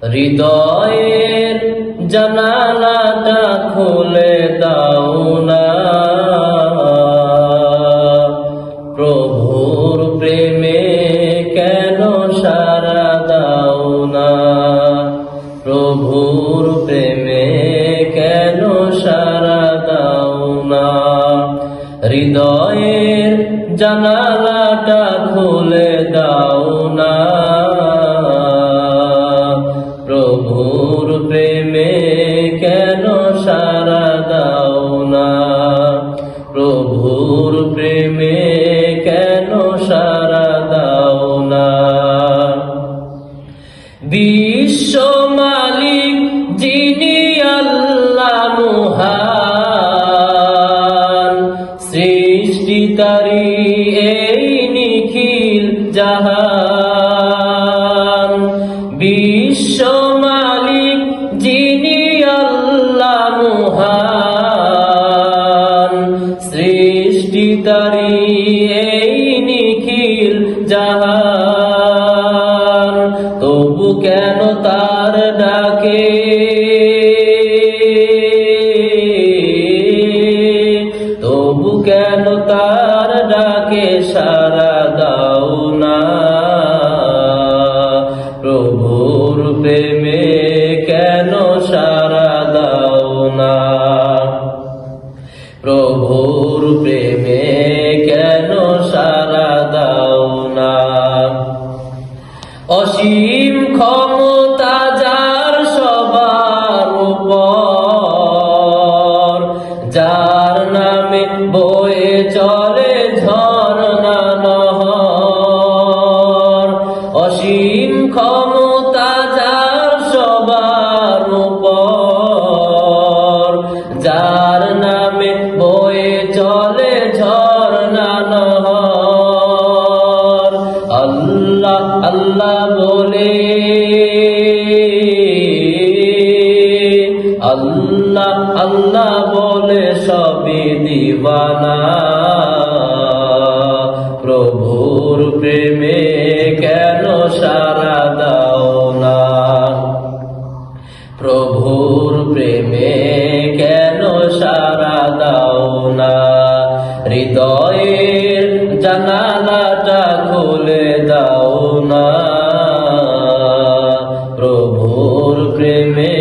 হৃদয়ের জানালাটা খুলে দাও না, প্রভুর প্রেমে কেন সাড়া দাও না, প্রভুর প্রেমে কেন সাড়া দাও না। হৃদয়ের জানালাটা খুলে দাও না, প্রভুর প্রেমে কেন সাড়া দাও না, প্রভুর প্রেমে কেন সাড়া দাও না। বিশ্ব মালিক যিনি আল্লাহ মহান, সৃষ্টি তারি এই নিখিল জাহান। বিশ্ব মালিক যিনি আল্লাহ মহান, সৃষ্টি তারি এই নিখিল জাহান। তবু কেন তার ডাকে, তবু কেন তার ডাকে সাড়া দাও না, প্রভুর প্রেমে কেন সাড়া দাও না, প্রভুর প্রেমে কেন সাড়া দাও না। অসীম ক্ষমতা যার সবার উপর, যার নামে বয়ে চলে ঝরনা নহর। অসীম ক্ষমতা যার সবার উপর, যার নামে বয়ে চলে ঝরনা নহর। আল্লাহ আল্লাহ বলে, আল্লাহ আল্লাহ বলে সবই দিওয়ানা, প্রভুর প্রেমে কেন সাড়া দাও না, প্রভুর প্রেমে কেন সাড়া দাও না। হৃদয়ের জানালাটা খুলে দাও না, প্রভুর প্রেমে